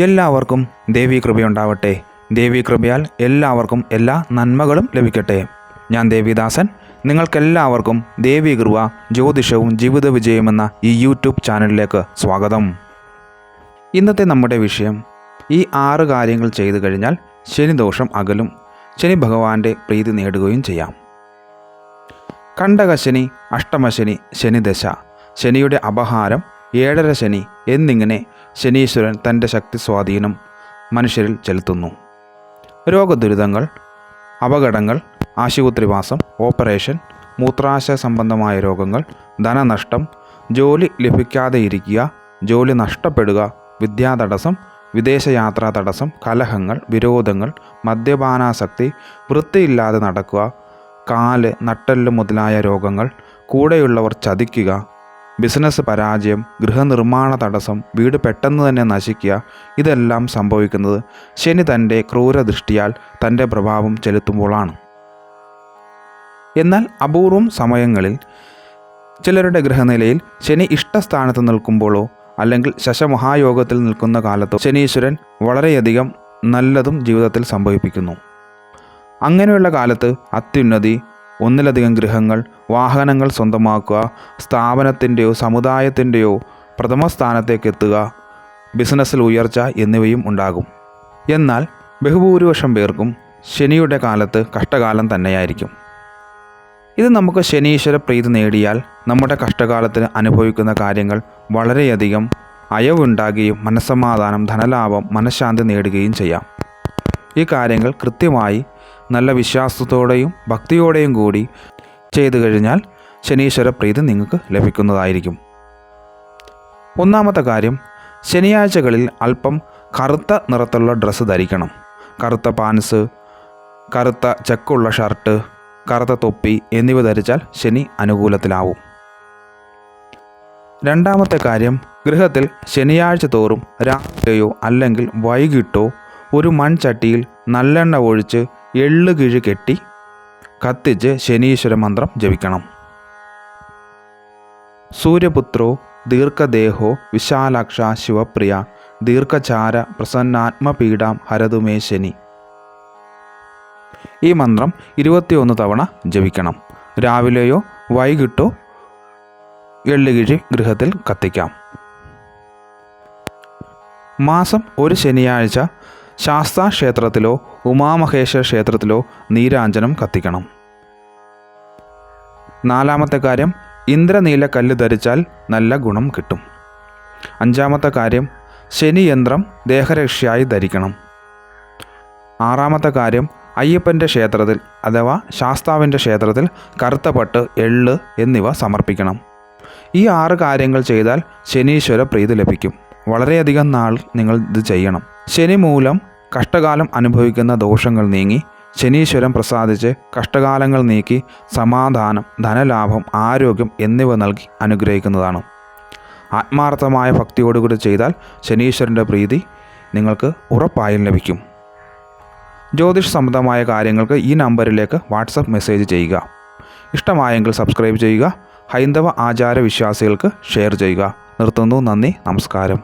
എല്ലാവർക്കും ദേവീ കൃപയുണ്ടാവട്ടെ. ദേവീ കൃപയാൽ എല്ലാവർക്കും എല്ലാ നന്മകളും ലഭിക്കട്ടെ. ഞാൻ ദേവിദാസൻ. നിങ്ങൾക്കെല്ലാവർക്കും ദേവീ കൃപ ജ്യോതിഷവും ജീവിത വിജയമെന്ന ഈ യൂട്യൂബ് ചാനലിലേക്ക് സ്വാഗതം. ഇന്നത്തെ നമ്മുടെ വിഷയം, ഈ 6 കാര്യങ്ങൾ ചെയ്തു കഴിഞ്ഞാൽ ശനിദോഷം അകലും, ശനി ഭഗവാന്റെ പ്രീതി നേടുകയും ചെയ്യാം. കണ്ടകശനി, അഷ്ടമശനി, ശനിദശ, ശനിയുടെ അപഹാരം, 7.5 ശനി എന്നിങ്ങനെ ശനീശ്വരൻ തൻ്റെ ശക്തി സ്വാധീനം മനുഷ്യരിൽ ചെലുത്തുന്നു. രോഗദുരിതങ്ങൾ, അപകടങ്ങൾ, ആശുപത്രിവാസം, ഓപ്പറേഷൻ, മൂത്രാശയ സംബന്ധമായ രോഗങ്ങൾ, ധനനഷ്ടം, ജോലി ലഭിക്കാതെ ഇരിക്കുക, ജോലി നഷ്ടപ്പെടുക, വിദ്യാതടസ്സം, വിദേശയാത്രാ തടസ്സം, കലഹങ്ങൾ, വിരോധങ്ങൾ, മദ്യപാനാസക്തി, വൃത്തിയില്ലാതെ നടക്കുക, കാല്, നട്ടെല്ല് മുതലായ രോഗങ്ങൾ, കൂടെയുള്ളവർ ചതിക്കുക, ബിസിനസ് പരാജയം, ഗൃഹനിർമ്മാണ തടസ്സം, വീട് പെട്ടെന്ന് തന്നെ നശിക്കുക, ഇതെല്ലാം സംഭവിക്കുന്നത് ശനി തൻ്റെ ക്രൂരദൃഷ്ടിയാൽ തൻ്റെ പ്രഭാവം ചെലുത്തുമ്പോഴാണ്. എന്നാൽ അപൂർവം സമയങ്ങളിൽ ചിലരുടെ ഗ്രഹനിലയിൽ ശനി ഇഷ്ടസ്ഥാനത്ത് നിൽക്കുമ്പോഴോ അല്ലെങ്കിൽ ശശമഹായോഗത്തിൽ നിൽക്കുന്ന കാലത്തോ ശനീശ്വരൻ വളരെയധികം നല്ലതും ജീവിതത്തിൽ സംഭവിപ്പിക്കുന്നു. അങ്ങനെയുള്ള കാലത്ത് അത്യുന്നതി, ഒന്നിലധികം ഗൃഹങ്ങൾ, വാഹനങ്ങൾ സ്വന്തമാക്കുക, സ്ഥാപനത്തിൻ്റെയോ സമുദായത്തിൻ്റെയോ പ്രഥമ സ്ഥാനത്തേക്ക് എത്തുക, ബിസിനസ്സിൽ ഉയർച്ച എന്നിവയും ഉണ്ടാകും. എന്നാൽ ബഹുഭൂരിപക്ഷം പേർക്കും ശനിയുടെ കാലത്ത് കഷ്ടകാലം തന്നെയായിരിക്കും. ഇത് നമുക്ക് ശനീശ്വര പ്രീതി നേടിയാൽ നമ്മുടെ കഷ്ടകാലത്തിന് അനുഭവിക്കുന്ന കാര്യങ്ങൾ വളരെയധികം അയവുണ്ടാകുകയും മനസ്സമാധാനം, ധനലാഭം, മനഃശാന്തി നേടുകയും ചെയ്യാം. ഈ കാര്യങ്ങൾ കൃത്യമായി നല്ല വിശ്വാസത്തോടെയും ഭക്തിയോടെയും കൂടി ചെയ്തു കഴിഞ്ഞാൽ ശനീശ്വര പ്രീതി നിങ്ങൾക്ക് ലഭിക്കുന്നതായിരിക്കും. ഒന്നാമത്തെ കാര്യം, ശനിയാഴ്ചകളിൽ അല്പം കറുത്ത നിറത്തുള്ള ഡ്രസ്സ് ധരിക്കണം. കറുത്ത പാൻസ്, കറുത്ത ചെക്കുള്ള ഷർട്ട്, കറുത്ത തൊപ്പി എന്നിവ ധരിച്ചാൽ ശനി അനുകൂലത്തിലാവും. രണ്ടാമത്തെ കാര്യം, ഗൃഹത്തിൽ ശനിയാഴ്ച തോറും രാവിലെയോ അല്ലെങ്കിൽ വൈകിട്ടോ ഒരു മൺചട്ടിയിൽ നല്ലെണ്ണ ഒഴിച്ച് എള്ളുകിഴി കെട്ടി കത്തിച്ച് ശനീശ്വര മന്ത്രം ജപിക്കണം. സൂര്യപുത്രോ ദീർഘദേഹോ വിശാലാക്ഷ ശിവപ്രിയ ദീർഘചാര പ്രസന്നാത്മപീഡാം ഹരതുമേ ശനി. ഈ മന്ത്രം 21 തവണ ജപിക്കണം. രാവിലെയോ വൈകിട്ടോ എള്ളുകിഴി ഗൃഹത്തിൽ കത്തിക്കാം. മാസം ഒരു ശനിയാഴ്ച ശാസ്താ ക്ഷേത്രത്തിലോ ഉമാമഹേശ്വര ക്ഷേത്രത്തിലോ നീരാഞ്ജനം കത്തിക്കണം. നാലാമത്തെ കാര്യം, ഇന്ദ്രനീല കല്ല് ധരിച്ചാൽ നല്ല ഗുണം കിട്ടും. അഞ്ചാമത്തെ കാര്യം, ശനിയന്ത്രം ദേഹരക്ഷയായി ധരിക്കണം. ആറാമത്തെ കാര്യം, അയ്യപ്പൻ്റെ ക്ഷേത്രത്തിൽ അഥവാ ശാസ്താവിൻ്റെ ക്ഷേത്രത്തിൽ കറുത്ത പട്ട്, എള്ള് എന്നിവ സമർപ്പിക്കണം. ഈ 6 കാര്യങ്ങൾ ചെയ്താൽ ശനീശ്വര പ്രീതി ലഭിക്കും. വളരെയധികം നാൾ നിങ്ങൾ ഇത് ചെയ്യണം. ശനി മൂലം കഷ്ടകാലം അനുഭവിക്കുന്ന ദോഷങ്ങൾ നീങ്ങി ശനീശ്വരൻ പ്രസാദിച്ച് കഷ്ടകാലങ്ങൾ നീക്കി സമാധാനം, ധനലാഭം, ആരോഗ്യം എന്നിവ നൽകി അനുഗ്രഹിക്കുന്നതാണ്. ആത്മാർത്ഥമായ ഭക്തിയോടുകൂടി ചെയ്താൽ ശനീശ്വരൻ്റെ പ്രീതി നിങ്ങൾക്ക് ഉറപ്പായും ലഭിക്കും. ജ്യോതിഷ സംബന്ധമായ കാര്യങ്ങൾക്ക് ഈ നമ്പറിലേക്ക് വാട്സപ്പ് മെസ്സേജ് ചെയ്യുക. ഇഷ്ടമായെങ്കിൽ സബ്സ്ക്രൈബ് ചെയ്യുക. ഹൈന്ദവ ആചാര വിശ്വാസികൾക്ക് ഷെയർ ചെയ്യുക. നിർത്തുന്നു. നന്ദി, നമസ്കാരം.